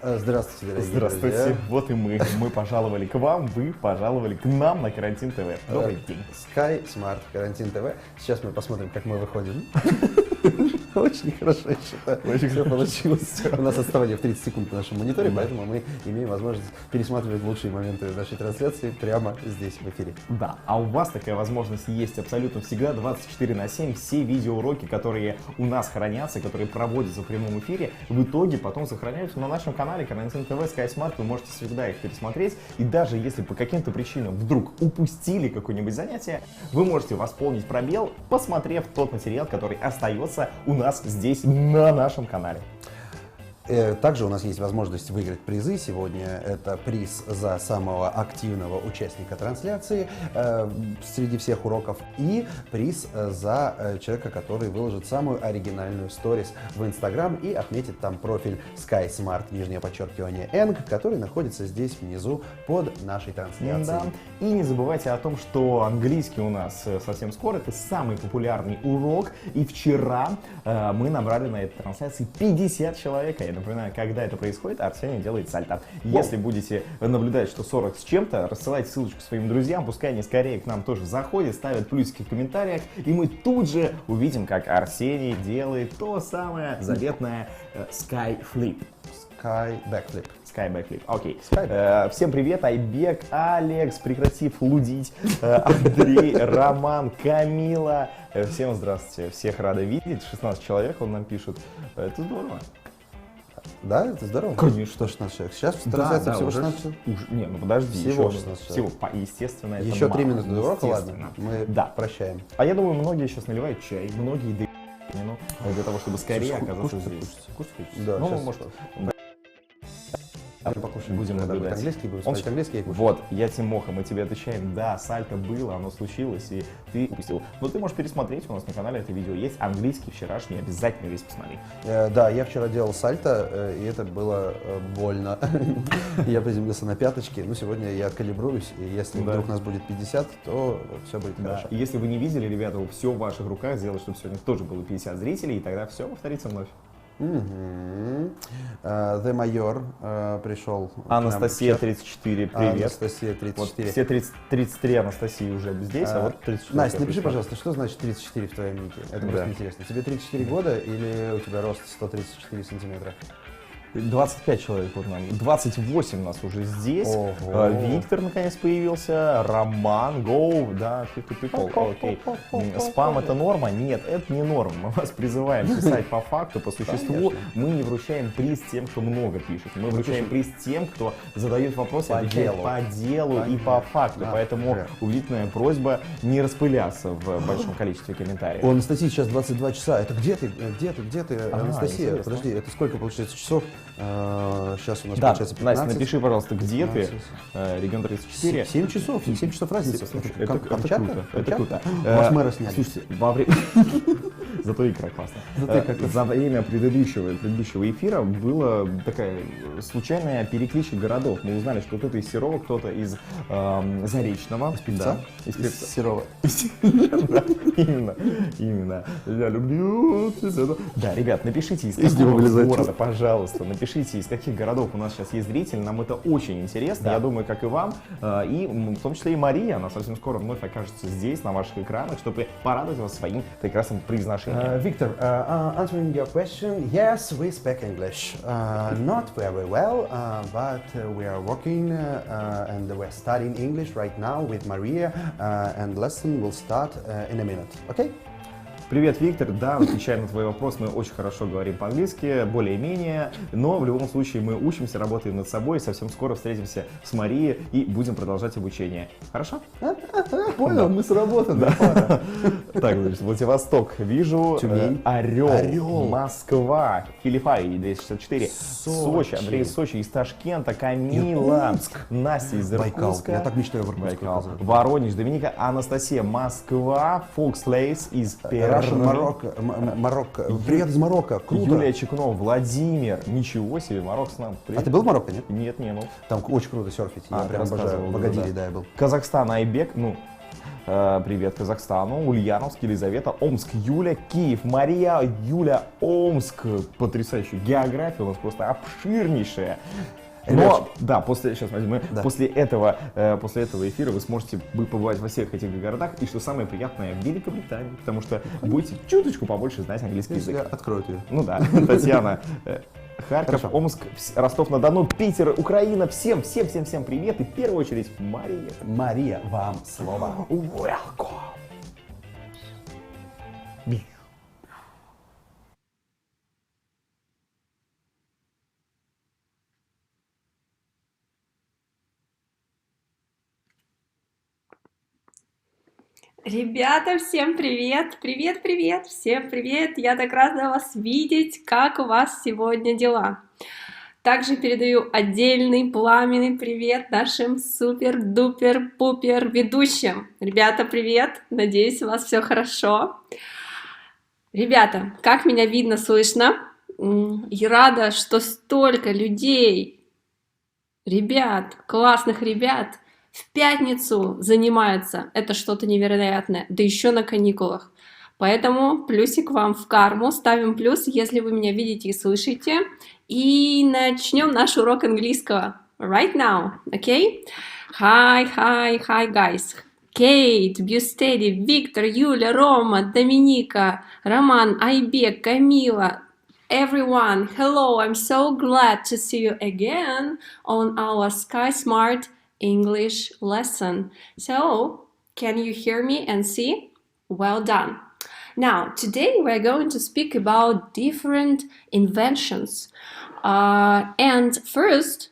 Здравствуйте, дорогие Здравствуйте, друзья. Вот и мы. Мы пожаловали к вам, вы пожаловали к нам на Карантин ТВ. Добрый день. Sky Smart Карантин ТВ. Сейчас мы посмотрим, как мы выходим. Очень хорошо, я считаю. Очень Все хорошо. получилось. У нас отставание в 30 секунд на нашем мониторе, поэтому мы имеем возможность пересматривать лучшие моменты нашей трансляции прямо здесь, в эфире. Да, а у вас такая возможность есть абсолютно всегда, 24/7. Все видеоуроки, которые у нас хранятся, которые проводятся в прямом эфире, в итоге потом сохраняются на нашем канале Карантин ТВ, Sky Smart. Вы можете всегда их пересмотреть. И даже если по каким-то причинам вдруг упустили какое-нибудь занятие, вы можете восполнить пробел, посмотрев тот материал, который остается у нас здесь на нашем канале. Также у нас есть возможность выиграть призы. Сегодня это приз за самого активного участника трансляции среди всех уроков и приз за человека, который выложит самую оригинальную сторис в Инстаграм и отметит там профиль Sky Smart, _Eng, который находится здесь внизу под нашей трансляцией. Да. И не забывайте о том, что английский у нас совсем скоро. Это самый популярный урок. И вчера мы набрали на этой трансляции 50 человек. Я напоминаю, когда это происходит, Арсений делает сальто. Если будете наблюдать, что 40 с чем-то, рассылайте ссылочку своим друзьям, пускай они скорее к нам тоже заходят, ставят плюсики в комментариях, и мы тут же увидим, как Арсений делает то самое заветное Sky Flip. Sky Backflip. Sky Backflip. Окей. Всем привет, Айбек, Алекс, прекратив лудить, Андрей, Роман, Камила. Всем здравствуйте, всех рада видеть. 16 человек, он нам пишет. Это здорово. Да, это здорово? Конечно. 116 человек. Сейчас трансляция всего 16 человек. Не, ну подожди. Всего еще 16 человек. Всего, естественно, это Еще 3 мало, минуты до урока, ладно. естественно. Мы Да. прощаем. А я думаю, многие сейчас наливают чай, многие для того, чтобы скорее оказаться здесь. Кушать? Да, Ну, сейчас может, покушаем. будем Когда будет наблюдать. английский, будем Он смотреть английский и кушать. Вот, я Тимоха, мы тебе отвечаем, да, сальто было, оно случилось, и ты упустил. Но ты можешь пересмотреть, у нас на канале это видео есть, английский вчерашний, обязательно весь посмотри. Да, я вчера делал сальто, и это было больно. Я приземлился на пяточки, но сегодня я калибруюсь, и если вдруг нас будет 50, то все будет хорошо. И если вы не видели, ребята, все в ваших руках, сделать, чтобы сегодня тоже было 50 зрителей, и тогда все повторится вновь. The Майор пришел. Анастасия 34, привет. Анастасия 34. Вот все 33 Анастасии уже здесь, а вот 34. Настя, напиши, пожалуйста, что значит 34 в твоем нике? Это просто интересно. Тебе 34 года или у тебя рост 134 сантиметра? 25 человек вот нам, 28 у нас уже здесь. Ого. Виктор наконец появился, Роман, Go, да, people, окей. Спам это норма? Нет, это не норма. Мы вас призываем писать по факту, по существу. Мы не вручаем приз тем, кто много пишет. Мы вручаем приз тем, кто задает вопросы, отвечает по делу и по факту. Поэтому убедительная просьба не распыляться в большом количестве комментариев. У Анастасии сейчас 22 часа. Это где ты? Анастасия? интересно. Подожди, это сколько получается часов? Сейчас у нас Да, получается 15. Настя, напиши, пожалуйста, где 15. ты, регион 34. 7 часов, 7 часов разницы. Это круто, это круто. Вас мэра сняли. Слушайте, во время... Зато икра классная. За время предыдущего эфира была такая случайная перекличка городов. Мы узнали, что кто-то из Серова, кто-то из Заречного. Из Певца? Из Серова. Именно. Я люблю тебя. Да, ребят, напишите, из него какого вылезает города, пожалуйста, напишите, из каких городов у нас сейчас есть зритель. Нам это очень интересно, я думаю, как и вам. И в том числе и Мария, она совсем скоро вновь окажется здесь, на ваших экранах, чтобы порадовать вас своим прекрасным произношением. Victor, answering your question, yes, we speak English. Not very well, but we are working and we're studying English right now with Maria, and lesson will start in a minute. Okay? Привет, Виктор. Да, отвечая на твой вопрос, мы очень хорошо говорим по-английски, более-менее, но в любом случае мы учимся, работаем над собой, совсем скоро встретимся с Марией и будем продолжать обучение. Хорошо? Понял, мы сработаны. Так, значит, Владивосток, вижу, Тюмень. Орел, Москва, Филиппай, 264, Сочи, Андрей из Сочи, из Ташкента, Камила, Настя из Байкал. Иркутска, Я так мечтаю в Иркутске Байкал, оказаться. Воронеж, Доминика, Анастасия, Москва, Фокс Лейс из Перми. Марокко. Привет из Марокко. Круто. Юлия Чекунова, Владимир. Ничего себе, Марокко с нами. А ты был в Марокко, нет? Нет, не, ну. Там очень круто серфить. Я ты прям обожаю. рассказывал, В Агадире, да. да, я был. Казахстан, Айбек, ну. Привет Казахстану. Ульяновск, Елизавета, Омск, Юля, Киев, Мария, Юля, Омск. Потрясающая география у нас просто обширнейшая. Но, да, после этого эфира вы сможете побывать во всех этих городах, и что самое приятное, в Великобритании, потому что будете чуточку побольше знать английский язык. Откроют ее. Ну да, Татьяна, Харьков, Хорошо. Омск, Ростов-на-Дону, Питер, Украина, всем привет, и в первую очередь Мария. Мария, вам слово. Welcome. Ребята, всем привет! Привет, привет! Всем привет! Я так рада вас видеть! Как у вас сегодня дела? Также передаю отдельный пламенный привет нашим супер-дупер-пупер ведущим. Ребята, привет! Надеюсь, у вас все хорошо. Ребята, как меня видно, слышно? И рада, что столько людей, ребят, классных ребят, в пятницу занимаются. Это что-то невероятное, да еще на каникулах. Поэтому плюсик вам в карму, ставим плюс, если вы меня видите и слышите. И начнем наш урок английского. Right now, okay? Hi, guys. Кейт, Бьюстеди, Виктор, Юля, Рома, Доминика, Роман, Айбек, Камила, everyone, hello, I'm so glad to see you again on our Sky Smart English lesson. So, can you hear me and see? Well done. Now, today we're going to speak about different inventions. And first,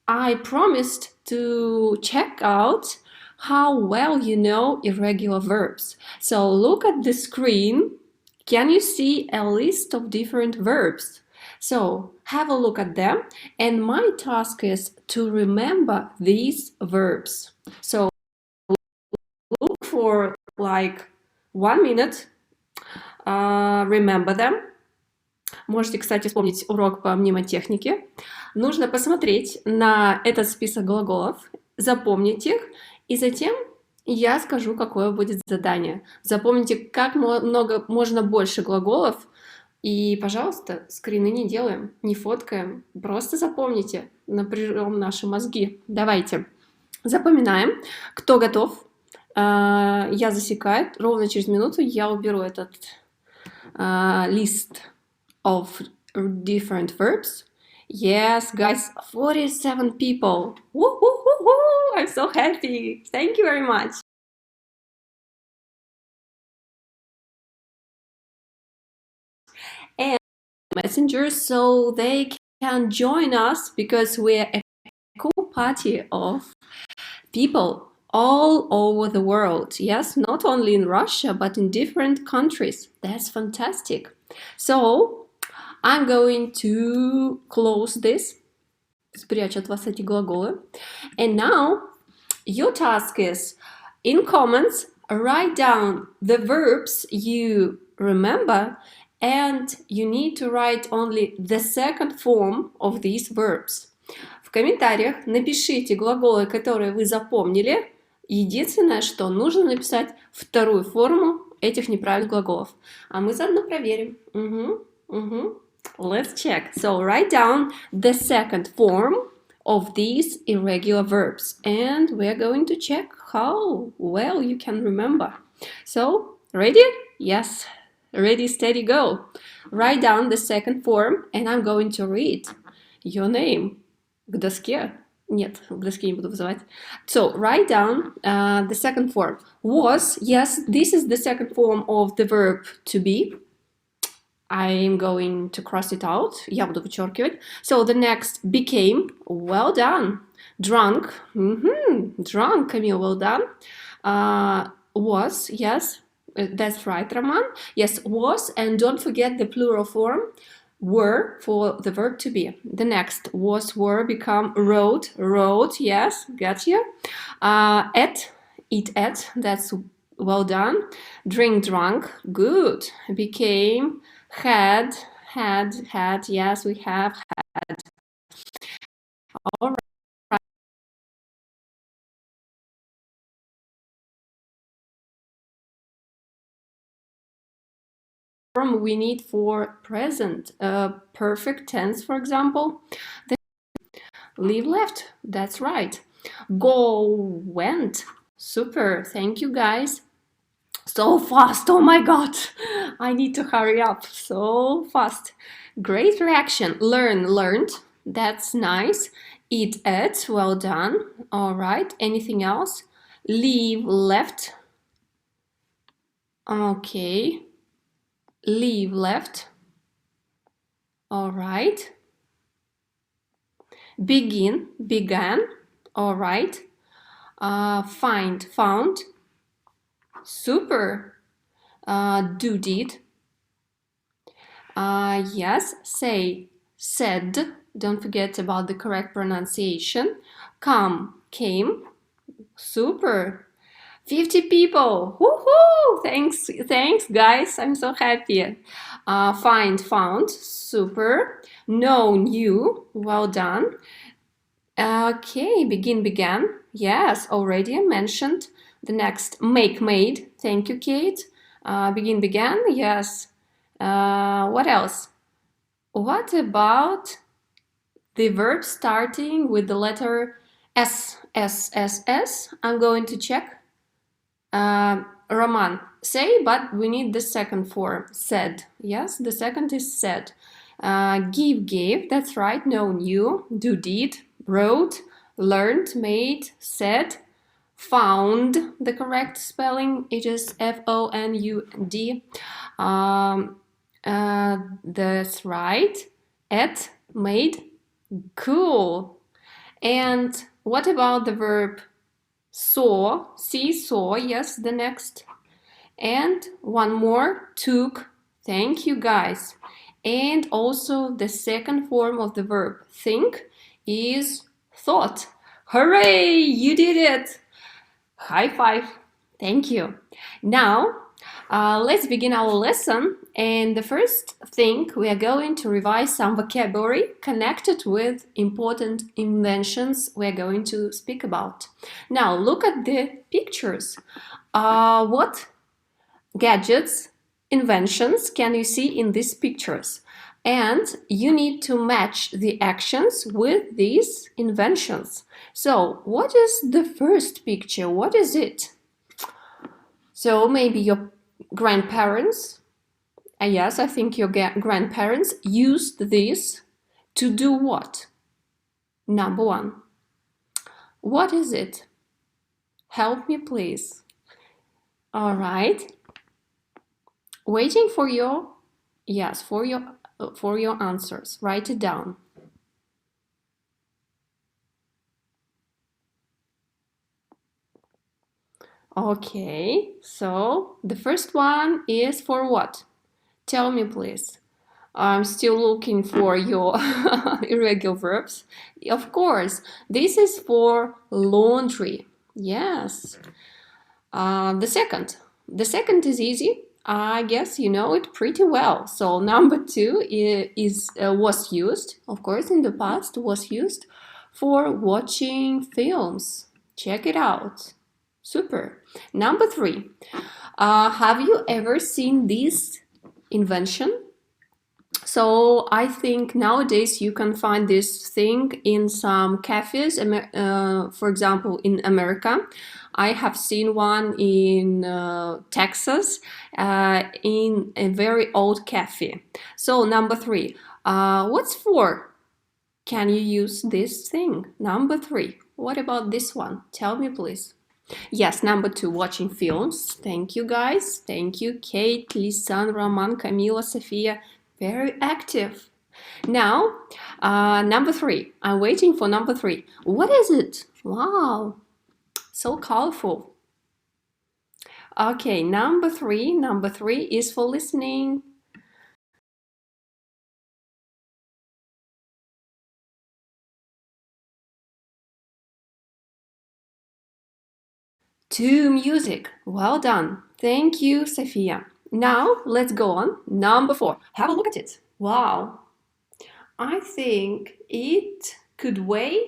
I promised to check out how well you know irregular verbs. So look at the screen. Can you see a list of different verbs? So have a look at them, and my task is to remember these verbs. So look for like 1 minute, remember them. Можете, кстати, вспомнить урок по мнемотехнике. Нужно посмотреть на этот список глаголов, запомнить их, и затем я скажу, какое будет задание. Запомните как можно больше глаголов, и, пожалуйста, скрины не делаем, не фоткаем, просто запомните, напряжем наши мозги. Давайте, запоминаем. Кто готов? Я засекаю, ровно через минуту я уберу этот list of different verbs. Yes, guys, 47 people. Woo-hoo-hoo-hoo! I'm so happy. Thank you very much. And messengers, so they can join us because we're a cool party of people all over the world. Yes, not only in Russia, but in different countries. That's fantastic. So, I'm going to close this. Спрячь от вас эти глаголы. And now, your task is, in comments, write down the verbs you remember, and you need to write only the second form of these verbs. В комментариях напишите глаголы, которые вы запомнили. Единственное, что нужно написать вторую форму этих неправильных глаголов. А мы заодно проверим. Let's check. So write down the second form of these irregular verbs, and we're going to check how well you can remember. So, ready? Yes. Ready, steady, go. Write down the second form, and I'm going to read your name. К доске? Нет, к доске не буду вызывать. So, write down the second form. Was, yes, this is the second form of the verb to be. I'm going to cross it out. Я буду вычеркивать. So the next became. Well done. Drunk. Drunk, Camille, well done. Was, yes, that's right, Roman. Yes, was, and don't forget the plural form. Were for the verb to be. The next was, were, become, wrote, yes, got you. At, eat at, that's well done. Drink, drunk, good. Became, had, yes, we have had. All right. form we need for present perfect tense, for example. Leave left, that's right. Go went. Super, thank you guys. So fast, oh my god, I need to hurry up, so fast. Great reaction. Learn, learned, that's nice. Eat, ate, well done. All right, anything else? Leave, left. Okay. Leave, left. All right. Begin, began. All right. Find, found. Super. Do, did. Yes. Say, said. Don't forget about the correct pronunciation. Come, came. Super. 50 people. Woohoo! Thanks, guys. I'm so happy. Find, found. Super. Know, knew. Well done. Okay, begin, began. Yes, already mentioned. The next, make, made. Thank you, Kate. Begin, began. Yes. What else? What about the verb starting with the letter S? I'm going to check. Roman, say, but we need the second form. Said. Yes, the second is said. Give, gave. That's right. Know, knew. Do, did. Wrote, learned, made, said, found. The correct spelling, it is F-O-N-U-D. That's right. Ate, made. Cool. And what about the verb saw? See, saw. Yes, the next. And one more, took. Thank you, guys. And also the second form of the verb think is thought. Hooray! You did it! High five. Thank you. Now, let's begin our lesson. And the first thing, we are going to revise some vocabulary connected with important inventions we are going to speak about. Now, look at the pictures. What gadgets, inventions can you see in these pictures? And you need to match the actions with these inventions. So, what is the first picture? What is it? So, maybe your grandparents, yes, I think your grandparents used this to do what? Number one. What is it? Help me, please. All right. Waiting for your, yes, for your answers. Write it down. Okay, so the first one is for what? Tell me, please. I'm still looking for your irregular verbs. Of course, this is for laundry. Yes. The second is easy. I guess you know it pretty well. So number two was used, of course, in the past was used for watching films. Check it out. Super. Number three. Have you ever seen this invention? So I think nowadays you can find this thing in some cafes, for example, in America. I have seen one in Texas, in a very old cafe. So number three, what's for? Can you use this thing? Number three. What about this one? Tell me, please. Yes, number two, watching films. Thank you, guys. Thank you, Kate, Lisan, Roman, Camila, Sofia. Very active. Now, number three. I'm waiting for number three. What is it? Wow, so colorful. Okay, number three. Number three is for listening. To music. Well done. Thank you, Sofia. Now, let's go on. Number four. Have a look at it. Wow. I think it could weigh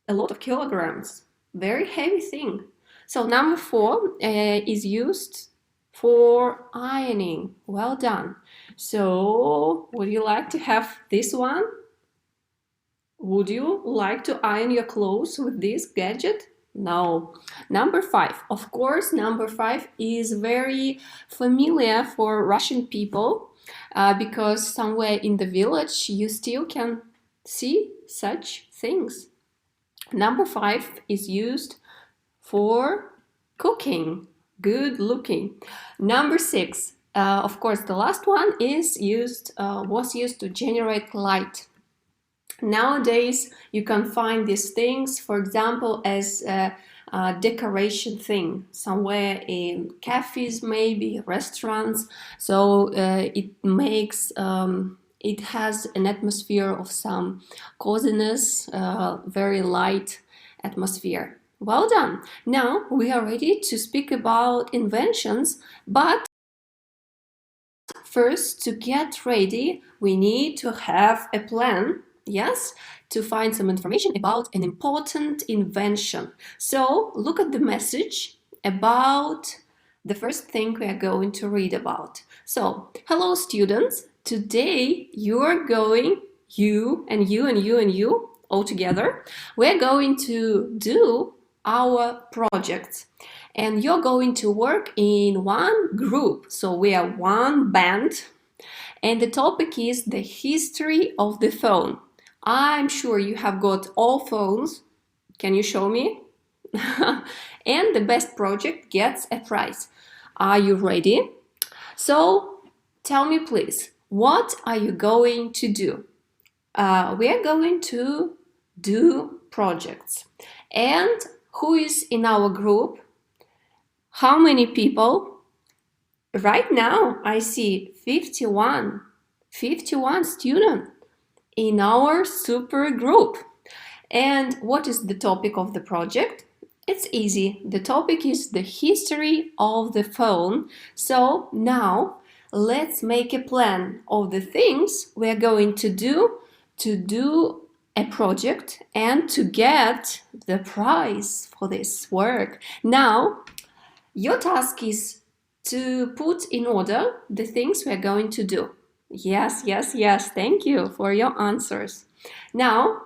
a lot of kilograms. Very heavy thing. So number four is used For ironing. Well done. So, would you like to have this one? Would you like to iron your clothes with this gadget? No. Number 5. Of course, number 5 is very familiar for Russian people because somewhere in the village you still can see such things. Number 5 is used for cooking. Good looking. Number 6. Of course, the last one is was used to generate light. Nowadays, you can find these things, for example, as a decoration thing, somewhere in cafes, maybe restaurants. So it has an atmosphere of some coziness, very light atmosphere. Well done. Now we are ready to speak about inventions, but first, to get ready, we need to have a plan. Yes, to find some information about an important invention. So look at the message about the first thing we are going to read about. So, hello students, today you and you all together, we're going to do our projects. And you're going to work in one group. So we are one band. And the topic is the history of the phone. I'm sure you have got all phones. Can you show me? And the best project gets a prize. Are you ready? So tell me please, what are you going to do? We are going to do projects. And who is in our group? How many people? Right now I see 51 students in our super group. And what is the topic of the project? It's easy. The topic is the history of the phone. So now let's make a plan of the things we're going to do a project and to get the prize for this work. Now, your task is to put in order the things we're going to do. Yes. Thank you for your answers. Now,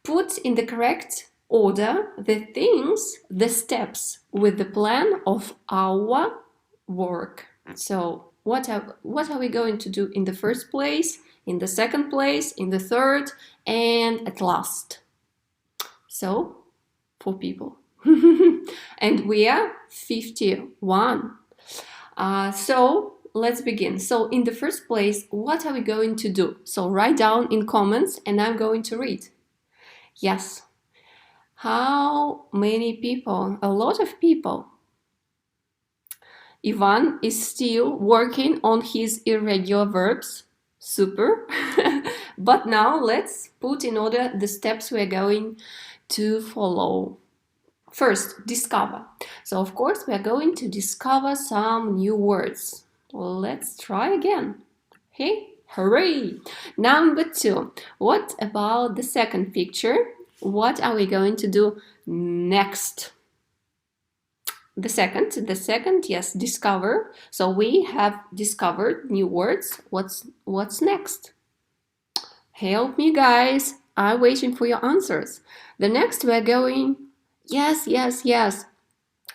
put in the correct order the things, the steps with the plan of our work. So, what are we going to do in the first place, in the second place, in the third, and at last? So, 4 people. And we are 51. So let's begin. So in the first place, what are we going to do? So write down in comments and I'm going to read. Yes. How many people? A lot of people. Ivan is still working on his irregular verbs. Super. But now let's put in order the steps we're going to follow. First, discover. So of course we are going to discover some new words. Let's try again. Hey, hooray! Number 2. What about the second picture? What are we going to do next? The second, yes, discover. So we have discovered new words. What's next? Help me, guys. I'm waiting for your answers. The next we're going... Yes.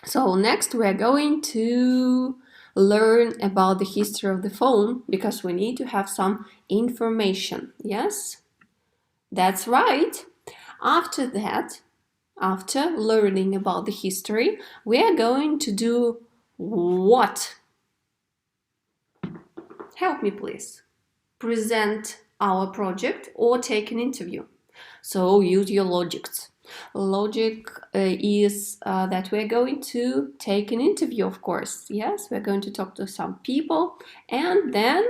So next we're going to learn about the history of the phone because we need to have some information. Yes, that's right. After that, after learning about the history, we are going to do what? Help me please. Present our project or take an interview. So use your logics. Logic is that we're going to take an interview, of course. Yes, we're going to talk to some people and then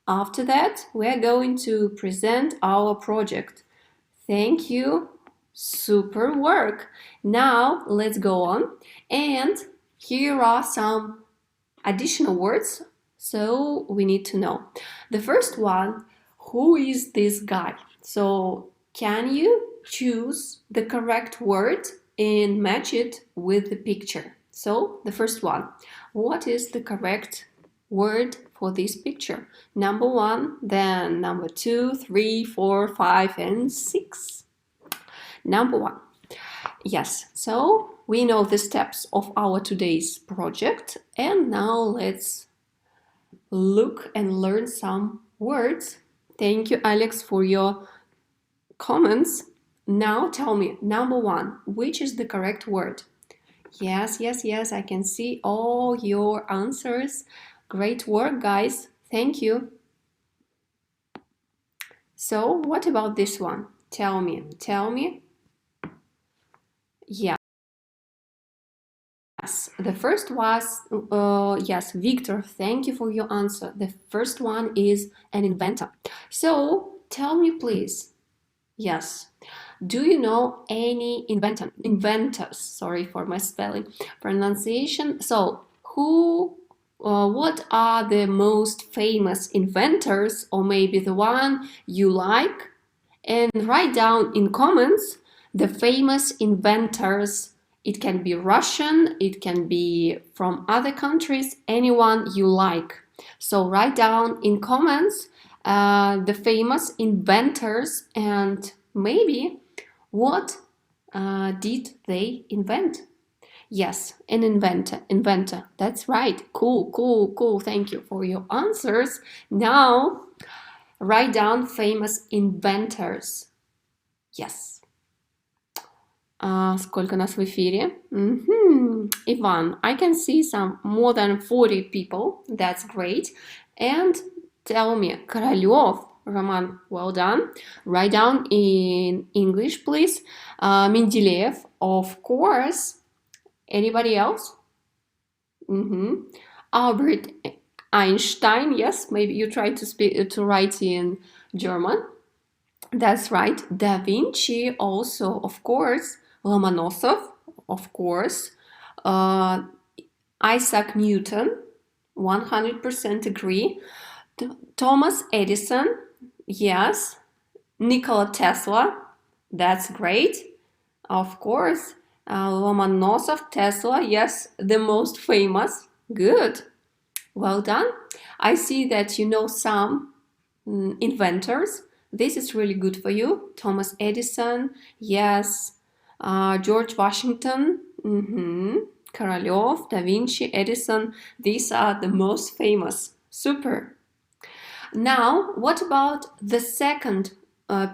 after that we're going to present our project. Thank you. Super work. Now let's go on, and here are some additional words so we need to know. The first one, who is this guy? So can you choose the correct word and match it with the picture? So the first one, What is the correct word for this picture? Number 1, then number 2, 3, 4, 5, and 6. Number 1. Yes, so we know the steps of our today's project, and now let's look and learn some words. Thank you, Alex, for your comments. Now tell me, number 1, which is the correct word? Yes, I can see all your answers. Great work, guys. Thank you. So, what about this one? Tell me. Yes, the first was, yes, Victor, thank you for your answer. The first one is an inventor. So, tell me, please. Yes. Do you know any inventors? Sorry for my spelling, pronunciation. So, what are the most famous inventors, or maybe the one you like? And write down in comments the famous inventors. It can be Russian, it can be from other countries, anyone you like. So write down in comments the famous inventors and maybe what did they invent? Yes, an inventor. That's right. Cool. Thank you for your answers. Now, write down famous inventors. Yes. Сколько нас в эфире? Ivan, I can see some more than 40 people. That's great. And tell me, Королёв, Roman, well done. Write down in English, please. Менделеев, of course. Anybody else? Albert Einstein, yes, maybe you try to write in German. That's right. Da Vinci also, of course. Lomonosov, of course. Isaac Newton, 100% agree. Thomas Edison, yes. Nikola Tesla, that's great. Of course. Lomonosov, Tesla, yes, the most famous. Good. Well done. I see that you know some inventors. This is really good for you. Thomas Edison, yes. George Washington, Королёв, Da Vinci, Edison. These are the most famous. Super. Now, what about the second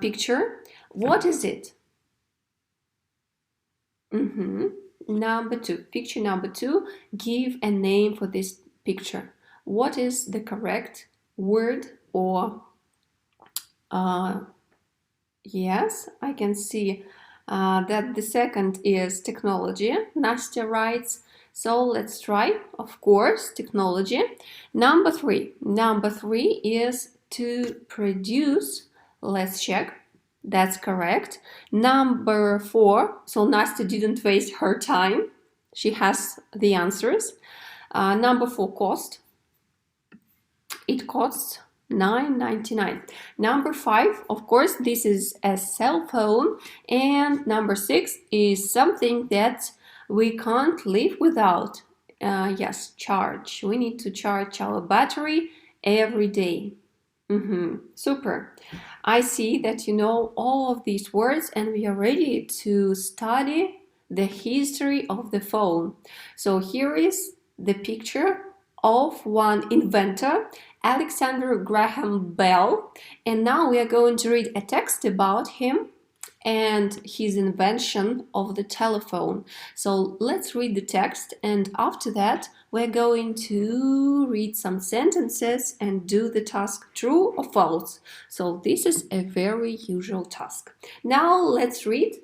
picture? What is it? Number 2. Picture number 2. Give a name for this picture. What is the correct word or yes, I can see that the second is technology. Nastya writes. So let's try, of course, technology. Number 3. Number 3 is to produce. Let's check. That's correct. Number 4. So Nastya didn't waste her time. She has the answers. Number 4, cost. It costs $9.99. Number 5, of course, this is a cell phone. And number 6 is something that we can't live without. Yes, charge. We need to charge our battery every day. Super. I see that you know all of these words and we are ready to study the history of the phone. So here is the picture of one inventor, Alexander Graham Bell, and now we are going to read a text about him and his invention of the telephone. So let's read the text, and after that we're going to read some sentences and do the task true or false. So this is a very usual task. Now let's read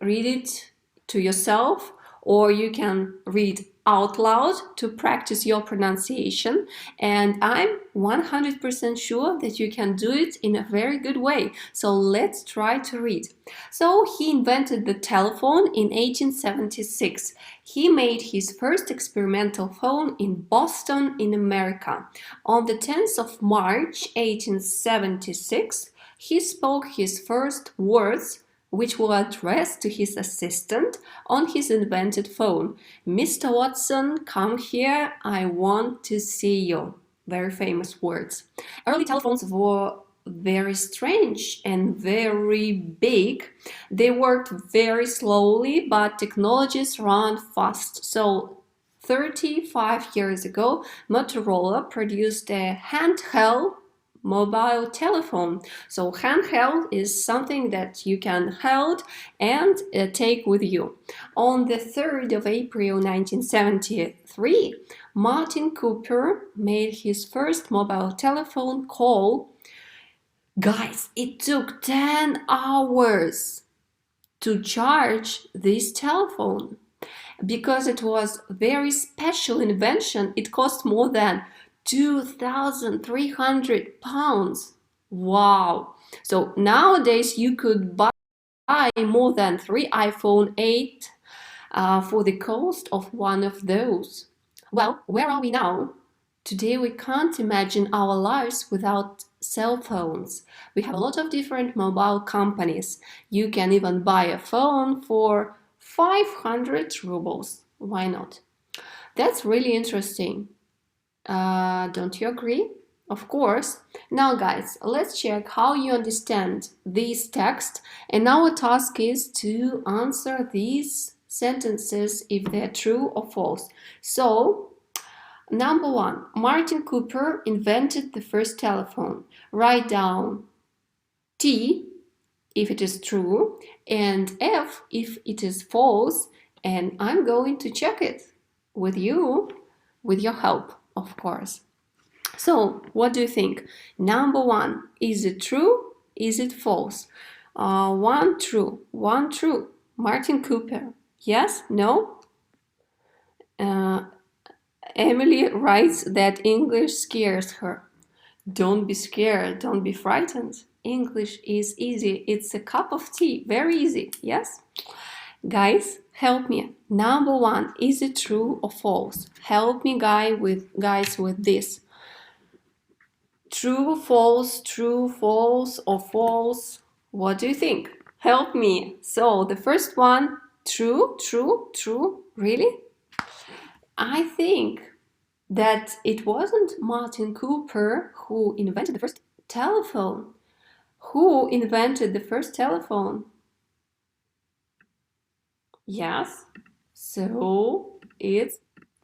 it to yourself, or you can read out loud to practice your pronunciation, and I'm 100% sure that you can do it in a very good way. So let's try to read. So he invented the telephone in 1876. He made his first experimental phone in Boston in America. On the 10th of March 1876, he spoke his first words which were addressed to his assistant on his invented phone. Mr. Watson, come here, I want to see you. Very famous words. Early telephones were very strange and very big. They worked very slowly, but technologies run fast. So 35 years ago, Motorola produced a handheld mobile telephone. So handheld is something that you can hold and take with you. On the 3rd of April 1973, Martin Cooper made his first mobile telephone call. Guys, it took 10 hours to charge this telephone. Because it was a very special invention, it cost more than 2,300 pounds. Wow! So nowadays you could buy more than 3 iPhone 8 for the cost of one of those. Well, where are we now? Today we can't imagine our lives without cell phones. We have a lot of different mobile companies. You can even buy a phone for 500 rubles. Why not? That's really interesting. Don't you agree? Of course. Now guys, let's check how you understand this text, and our task is to answer these sentences if they're true or false. So, number 1, Martin Cooper invented the first telephone. Write down T if it is true and F if it is false, and I'm going to check it with you, with your help, of course. So, what do you think? Number 1, is it true? Is it false? 1 true, 1 true. Martin Cooper. Yes? No? Emily writes that English scares her. Don't be scared, don't be frightened. English is easy. It's a cup of tea. Very easy. Yes? Guys, help me. Number 1, is it true or false? Help me, guys, with this. True, false, or false? What do you think? Help me. So, the first one, true. Really? I think that it wasn't Martin Cooper who invented the first telephone. Who invented the first telephone? Yes, so it's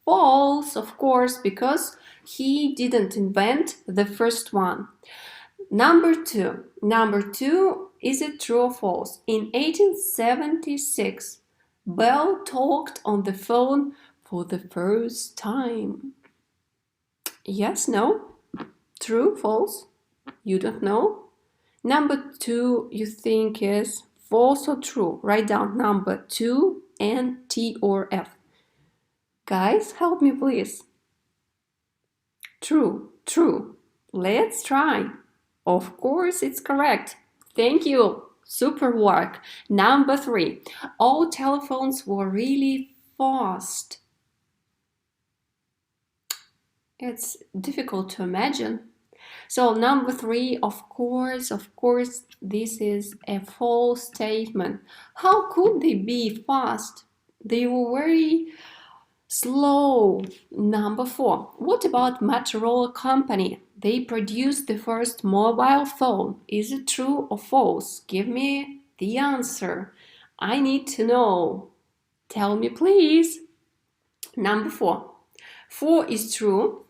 false, of course, because he didn't invent the first one. Number 2, is it true or false? In 1876, Bell talked on the phone for the first time. Yes, no? True, false? You don't know? Number 2, you think is false or true? Write down number 2 and T or F. Guys, help me please. True. Let's try. Of course, it's correct. Thank you. Super work. Number 3, all telephones were really fast. It's difficult to imagine. So number 3, of course, this is a false statement. How could they be fast? They were very slow. Number 4, what about Motorola company? They produced the first mobile phone. Is it true or false? Give me the answer. I need to know. Tell me please. Number 4. 4 is true.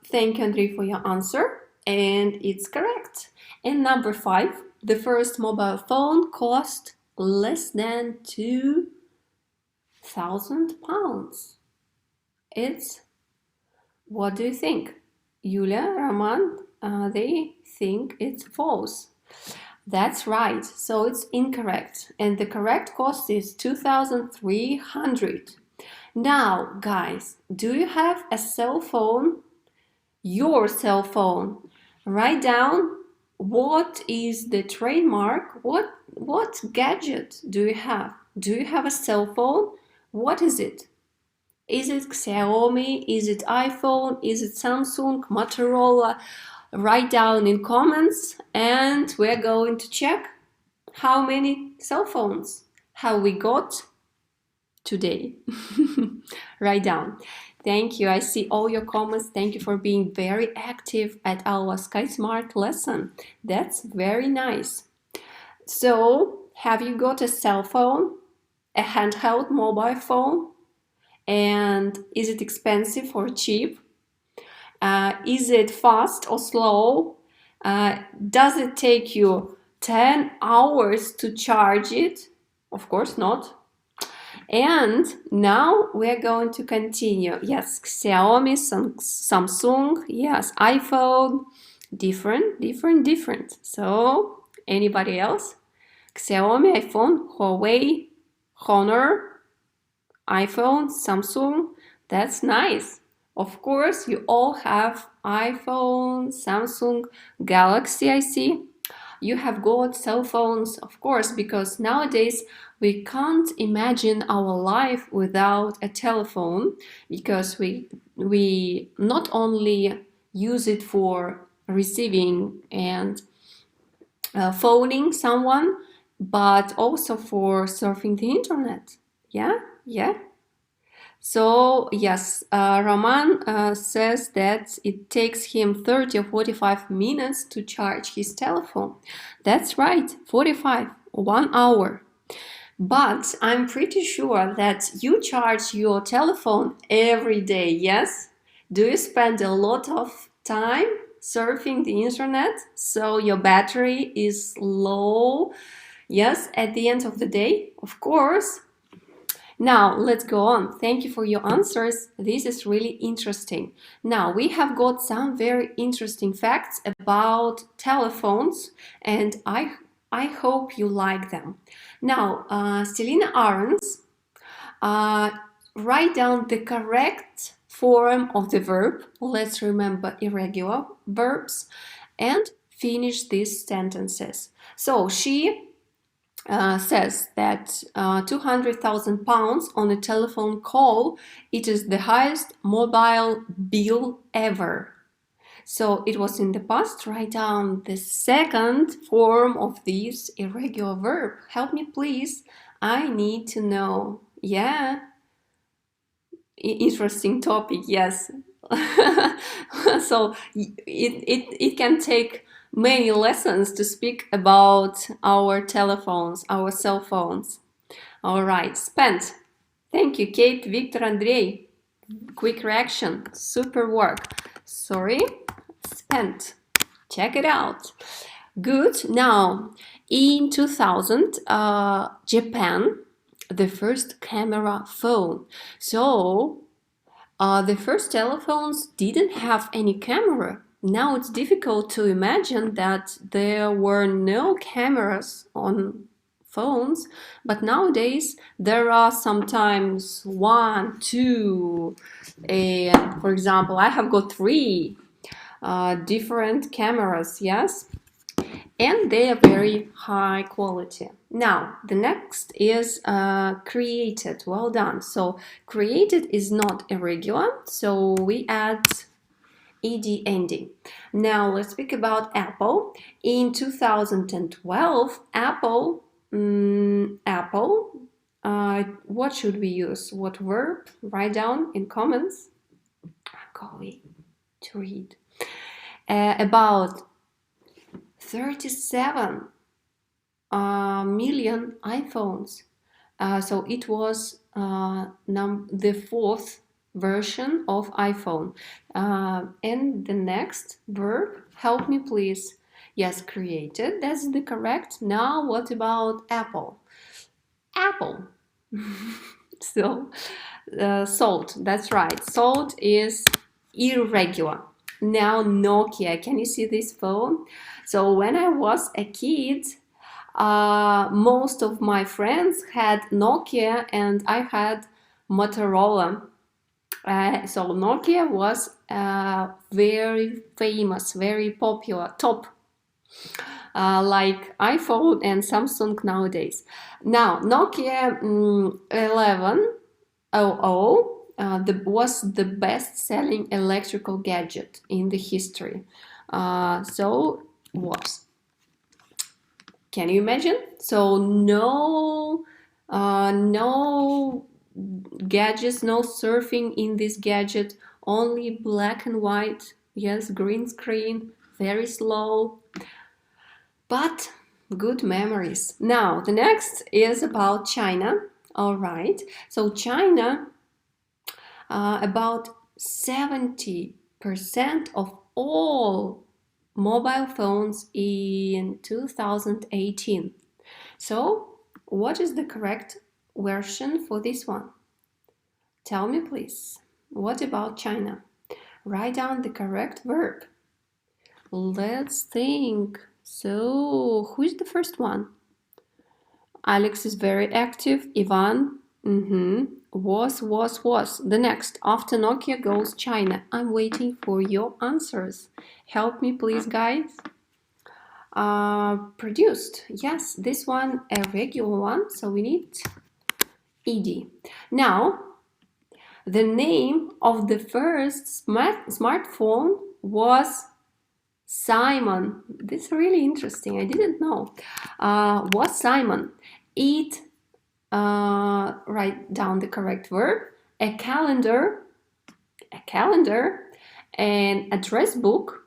Thank you, Andrei, for your answer, and it's correct. And number 5, the first mobile phone cost less than 2,000 pounds. What do you think? Yulia, Roman, they think it's false. That's right, so it's incorrect, and the correct cost is 2,300. Now, guys, do you have a cell phone? Your cell phone. Write down what is the trademark. What gadget do you have? Do you have a cell phone? What is it? Is it Xiaomi? Is it iPhone? Is it Samsung? Motorola? Write down in comments and we're going to check. How many cell phones have we got today? Write down. Thank you. I see all your comments. Thank you for being very active at our SkySmart lesson. That's very nice. So, have you got a cell phone? A handheld mobile phone? And is it expensive or cheap? Is it fast or slow? Does it take you 10 hours to charge it? Of course not. And now we're going to continue. Yes, Xiaomi, Samsung, yes, iPhone, different. So, anybody else? Xiaomi, iPhone, Huawei, Honor, iPhone, Samsung, that's nice. Of course, you all have iPhone, Samsung, Galaxy, I see. You have got cell phones, of course, because nowadays we can't imagine our life without a telephone, because we not only use it for receiving and phoning someone, but also for surfing the internet. Yeah. So yes, Roman says that it takes him 30 or 45 minutes to charge his telephone. That's right, 45, 1 hour. But I'm pretty sure that you charge your telephone every day, yes? Do you spend a lot of time surfing the internet so your battery is low? Yes, at the end of the day, of course. Now, let's go on. Thank you for your answers. This is really interesting. Now, we have got some very interesting facts about telephones, and I hope you like them. Now, Selena Arons, write down the correct form of the verb. Let's remember irregular verbs and finish these sentences. So, she says that 200,000 pounds on a telephone call, it is the highest mobile bill ever. So it was in the past. Write down the second form of this irregular verb. Help me, please. I need to know. Yeah. Interesting topic, yes. So it can take many lessons to speak about our telephones, our cell phones. All right, spent. Thank you, Kate, Victor, Andrei. Quick reaction, super work. Sorry, spent. Check it out. Good. Now, in 2000, Japan, the first camera phone. So, the first telephones didn't have any camera. Now it's difficult to imagine that there were no cameras on phones, but nowadays there are sometimes 1, 2, and for example, I have got 3 different cameras, yes, and they are very high quality. Now, the next is created. Well done. So, created is not irregular, so we add ed ending. Now let's speak about Apple. In 2012, Apple, what should we use? What verb? Write down in comments. I'm going to read. About 37 million iPhones. So it was the 4th version of iPhone. And the next verb, help me please. Yes, created, that's the correct. Now what about Apple? Apple. So, sold, that's right. Sold is irregular. Now Nokia, can you see this phone? So when I was a kid, most of my friends had Nokia and I had Motorola. So Nokia was very famous, very popular, top, like iPhone and Samsung nowadays. Now Nokia 1100 was the best-selling electrical gadget in the history. So was. Can you imagine? So no gadgets, no surfing in this gadget, only black and white. Yes, green screen, very slow, but good memories. Now the next is about China. All right, so China, about 70% of all mobile phones in 2018. So what is the correct version for this one? Tell me please. What about China? Write down the correct verb. Let's think. So who is the first one? Alex is very active. Ivan, was. The next, after Nokia goes China. I'm waiting for your answers. Help me please, guys. Produced. Yes, this one a regular one, so we need ed. Now, the name of the first smartphone was Simon. This is really interesting. I didn't know. Was Simon. It, write down the correct verb. A calendar, an address book,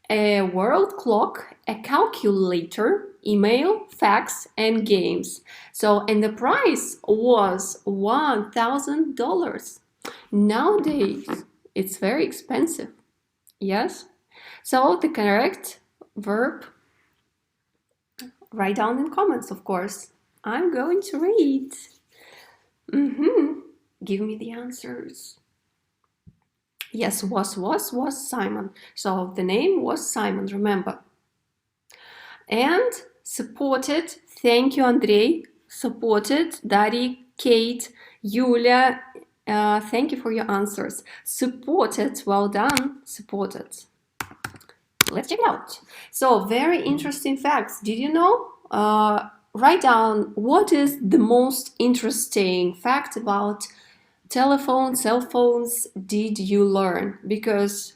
a world clock, a calculator, email, fax, and games. So, and the price was $1,000. Nowadays, it's very expensive. Yes? So, the correct verb, write down in comments, of course. I'm going to read. Give me the answers. Yes, was Simon. So the name was Simon, remember. And supported, thank you, Andrei. Supported, Dari, Kate, Yulia, thank you for your answers. Supported, well done, supported. Let's check it out. So, very interesting facts. Did you know? Write down what is the most interesting fact about telephones, cell phones did you learn? Because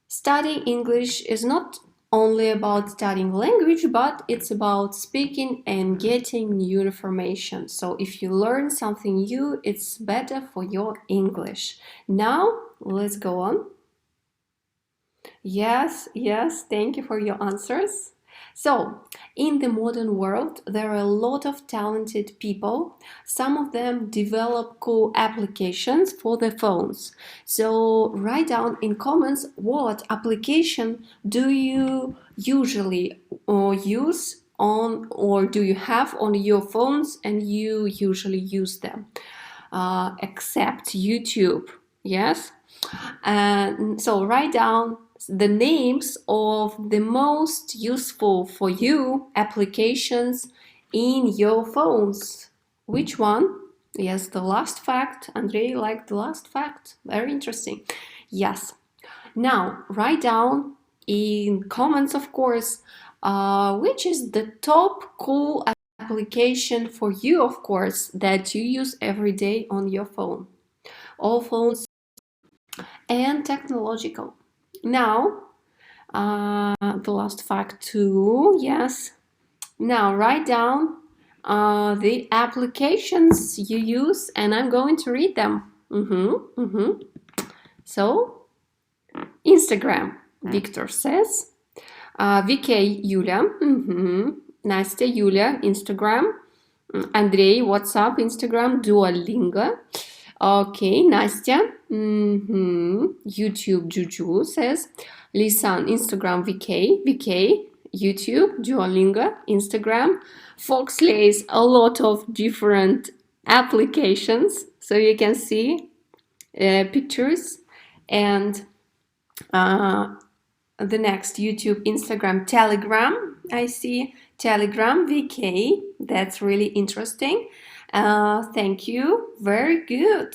studying English is not only about studying language, but it's about speaking and getting new information. So if you learn something new, it's better for your English. Now, let's go on. Yes, thank you for your answers. So, in the modern world, there are a lot of talented people. Some of them develop cool applications for their phones. So, write down in comments what application do you usually use on, or do you have on your phones and you usually use them, except YouTube. Yes? And so, write down the names of the most useful for you applications in your phones. Which one? Yes, the last fact. Andrei liked the last fact. Very interesting. Yes. Now, write down in comments, of course, which is the top cool application for you, of course, that you use every day on your phone. All phones and technological. Now, the last fact too, yes. Now, write down the applications you use, and I'm going to read them. So, Instagram, Victor says. VK, Yulia. Nastya, Yulia, Instagram. Andrei, WhatsApp, Instagram, Duolingo. Okay, Nastya. YouTube, Juju says. Lisan, Instagram, VK, YouTube, Duolingo, Instagram. Fox lays a lot of different applications, so you can see pictures. And the next, YouTube, Instagram, Telegram. I see Telegram, VK. That's really interesting. Thank you. Very good.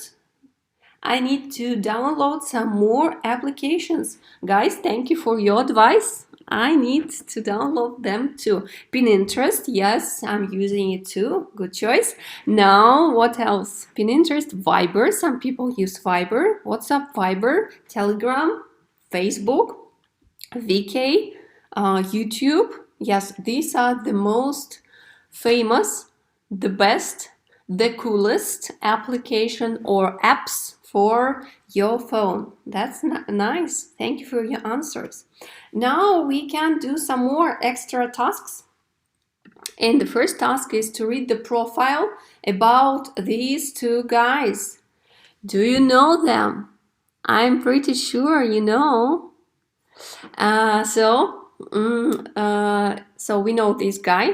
I need to download some more applications. Guys, thank you for your advice. I need to download them too. Pinterest, yes, I'm using it too. Good choice. Now, what else? Pinterest, Viber. Some people use Viber. WhatsApp, Viber, Telegram, Facebook, VK, YouTube. Yes, these are the most famous, the best, the coolest application or apps for your phone. That's nice. Thank you for your answers. Now we can do some more extra tasks. And the first task is to read the profile about these two guys. Do you know them? I'm pretty sure you know. So we know this guy.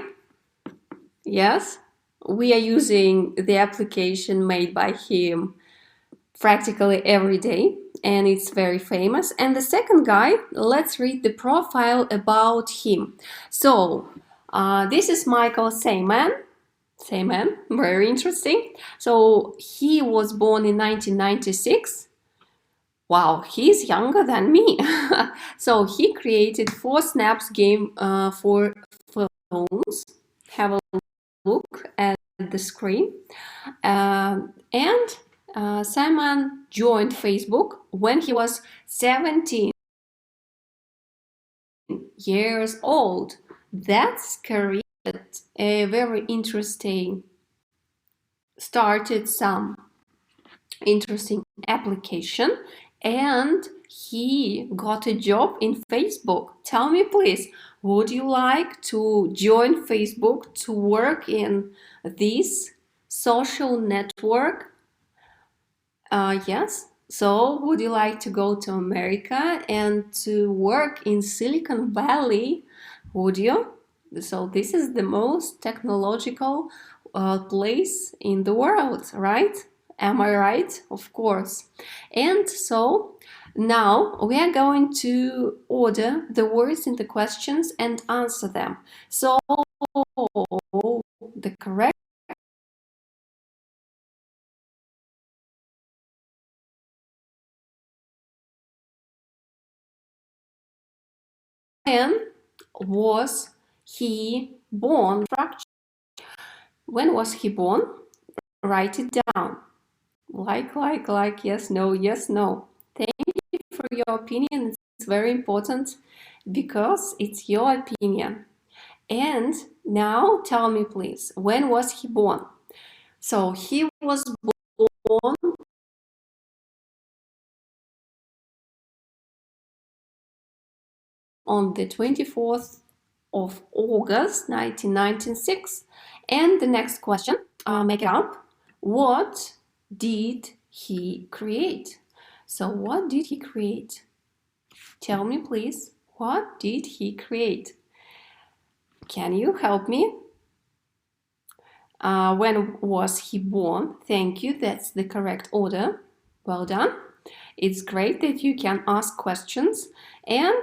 Yes, we are using the application made by him practically every day, and it's very famous. And the second guy, let's read the profile about him. So this is Michael Sayman. Very interesting. So he was born in 1996. Wow, he's younger than me. So he created 4Snaps game for phones. Have a look at the screen. And Simon joined Facebook when he was 17 years old. That's created a very interesting, started some interesting application, and he got a job in Facebook. Tell me please, would you like to join Facebook to work in this social network? Yes. So would you like to go to America and to work in Silicon Valley? Would you? So this is the most technological place in the world, right? Am I right? Of course. And so now we are going to order the words in the questions and answer them. So the correct when was he born? When was he born? Write it down. Like, yes, no, yes, no. Thank you for your opinion. It's very important because it's your opinion. And now tell me, please, when was he born? So he was born on the 24th of August 1996. And the next question, make it up. What did he create? So what did he create? Tell me please, what did he create? Can you help me? When was he born? Thank you, that's the correct order. Well done. It's great that you can ask questions. And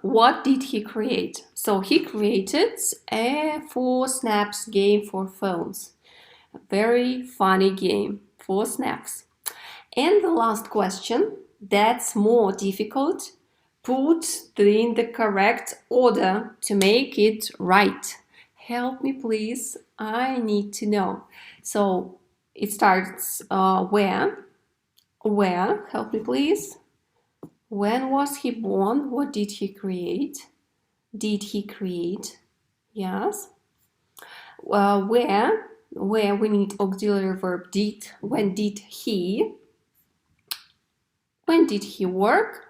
what did he create? So he created a 4Snaps game for phones. A very funny game, 4Snaps. And the last question, that's more difficult. Put in the correct order to make it right. Help me please, I need to know. So it starts where? Where? Help me please. When was he born? What did he create? Did he create? Yes. Where? Where we need auxiliary verb did. When did he? When did he work?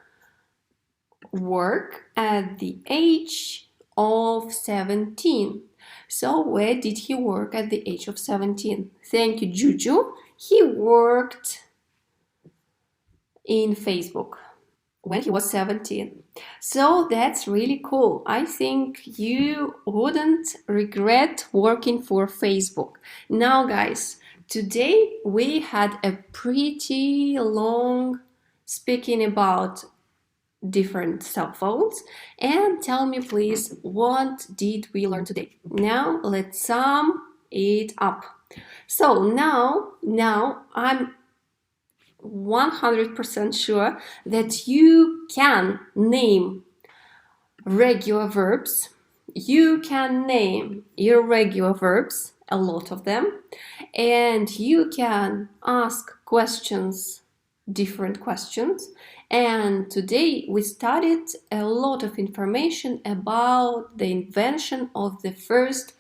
Work at the age of 17. So where did he work at the age of 17? Thank you, Juju. He worked in Facebook when he was 17. So that's really cool. I think you wouldn't regret working for Facebook. Now guys, today we had a pretty long speaking about different cell phones, and tell me please, what did we learn today? Now let's sum it up. So now I'm 100% sure that you can name regular verbs, you can name irregular verbs, a lot of them, and you can ask questions, different questions, And today we studied a lot of information about the invention of the first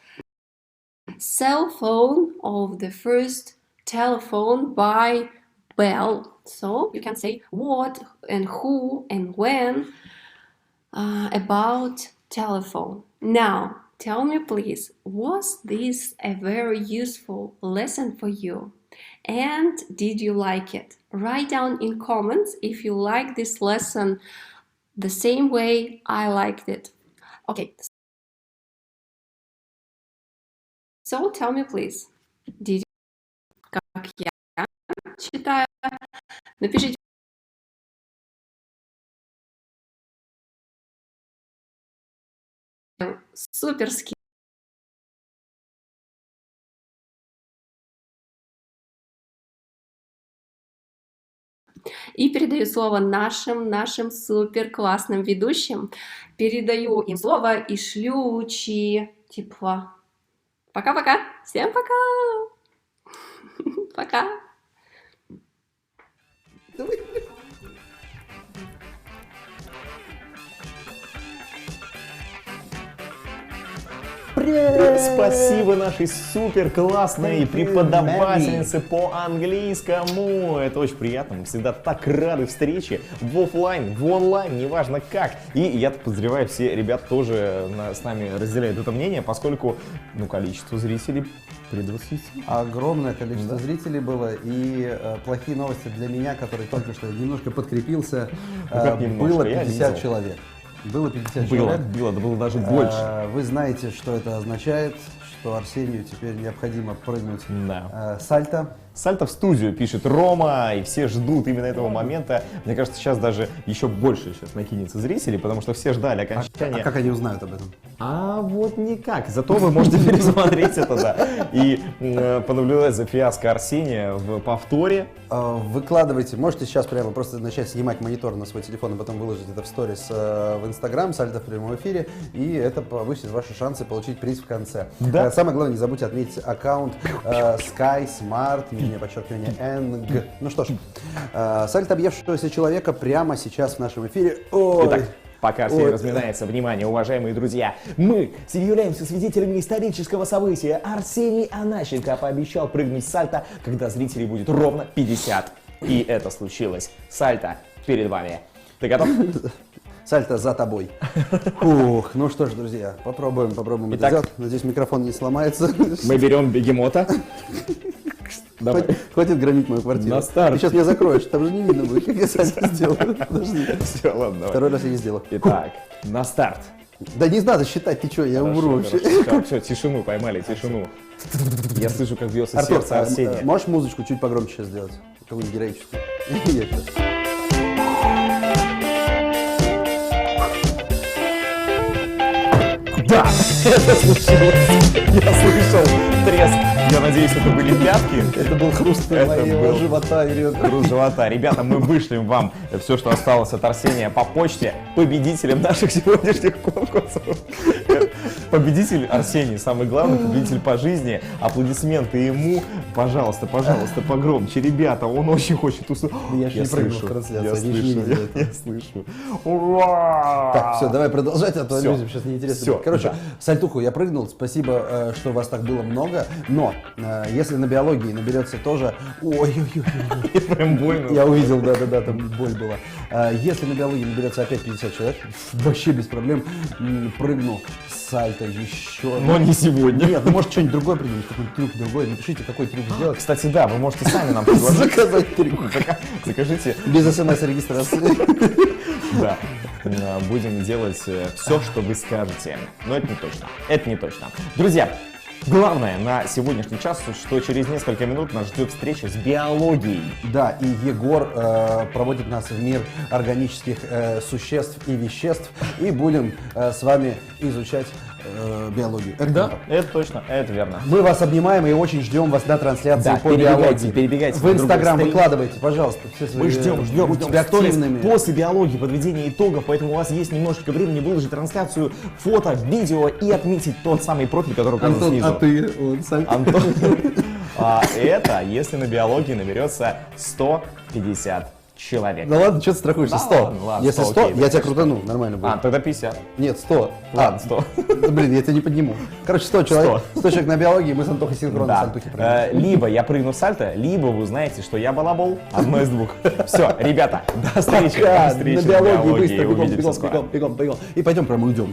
cell phone, of the first telephone by Bell. So you can say what and who and when about telephone. Now, tell me please, was this a very useful lesson for you? And did you like it? Write down in comments if you like this lesson the same way I liked it. Okay. So tell me please, did you, как я читаю? Напишите суперски. И передаю слово нашим супер классным ведущим. Передаю им слово и шлю лучи тепла. Пока-пока. Всем пока. Пока. Спасибо нашей супер классной преподавательнице по английскому. Это очень приятно. Мы всегда так рады встрече в офлайн, в онлайн, неважно как. И я подозреваю, все ребята тоже с нами разделяют это мнение, поскольку количество зрителей при 20. Огромное количество зрителей было, и плохие новости для меня, который только что немножко подкрепился, было 50 человек. Было 50 человек. Было даже больше. Вы знаете, что это означает, что Арсению теперь необходимо прыгнуть сальто. Сальто в студию, пишет Рома, и все ждут именно этого момента. Мне кажется, сейчас даже еще больше накинется зрителей, потому что все ждали окончания. А как они узнают об этом? А вот никак. Зато вы можете пересмотреть это, да. И понаблюдать за фиаско Арсения в повторе. Выкладывайте. Можете сейчас прямо просто начать снимать монитор на свой телефон, а потом выложить это в сторис в Инстаграм, сальто в прямом эфире, и это повысит ваши шансы получить приз в конце. Да. Самое главное, не забудьте отметить аккаунт Sky Smart, подчеркивание NG. Ну что ж, сальто объевшегося человека прямо сейчас в нашем эфире. Ой. Итак, пока все разминается, внимание, уважаемые друзья, мы являемся свидетелями исторического события. Арсений Анащенко пообещал прыгнуть с сальто, когда зрителей будет ровно 50. И это случилось. Сальто перед вами. Ты готов? Сальто за тобой. Ух, ну что ж, друзья, попробуем это сделать. Надеюсь, микрофон не сломается. Мы берем бегемота. Хватит громить мою квартиру. На старт. Ты сейчас меня закроешь, там же не видно будет, как я сальто сделаю. Подожди. Все, ладно, давай. Второй раз я не сделал. Итак, на старт. Да не надо считать, ты что, я умру вообще. Все, тишину поймали, тишину. Я слышу, как бьется сердце Арсения. Можешь музычку чуть погромче сейчас сделать? Какую-нибудь героическую. Я сейчас. Да, это случилось. Я слышал треск. Я надеюсь, это были пятки. Это был хруст моего живота и ребра. Хруст живота. Ребята, мы вышлем вам все, что осталось от Арсения по почте победителям наших сегодняшних конкурсов. Победитель Арсений, самый главный, победитель по жизни. Аплодисменты ему. Пожалуйста, погромче. Ребята, он очень хочет услышать. Я же не прыгнул в трансляцию. Я слышу. Ура! Так, все, давай продолжать, а то людям сейчас неинтересно. Все, короче, сальтуху я прыгнул. Спасибо, что вас так было много. Но если на биологии наберется тоже... Ой-ой-ой. Прям больно. Я увидел, да, там боль была. Если на биологии наберется опять 50 человек, вообще без проблем прыгну сальто еще. Но не сегодня. Нет, ну может что-нибудь другое придумать, какой-нибудь трюк другой. Напишите, какой трюк сделать. Кстати, да, вы можете сами нам предложить. Заказать трюк. Закажите. Без смс-регистрации. Да. Будем делать все, что вы скажете. Но это не точно. Друзья, главное на сегодняшний час, что через несколько минут нас ждет встреча с биологией. Да, и Егор проводит нас в мир органических существ и веществ, и будем с вами изучать биологию. Это точно, это верно. Мы вас обнимаем и очень ждем вас на трансляции по биологии. Перебегайте. В Инстаграм выкладывайте, пожалуйста, все свои. Мы ждем активными. После биологии, подведения итогов, поэтому у вас есть немножечко времени выложить трансляцию, фото, видео и отметить тот самый профиль, который указан снизу. А ты, он сам. Антон. А это, если на биологии наберется 150 человек. Да ладно, что ты страхуешься? Да 100. ладно, Если 100, 100, окей, я тебя да, крутану, нормально будет. Тогда 50. Нет, 100. Ладно, 100. Да, блин, я тебя не подниму. Короче, 100 человек. 100 человек на биологии, мы с Антохой синхронно с Да. Антохой прыгнем. Либо я прыгну в сальто, либо вы узнаете, что я балабол. Одно из двух. Все, ребята, до встречи. Пока. До встречи На биологии быстро, Увидимся бегом, скоро. бегом. И пойдем прямо уйдем.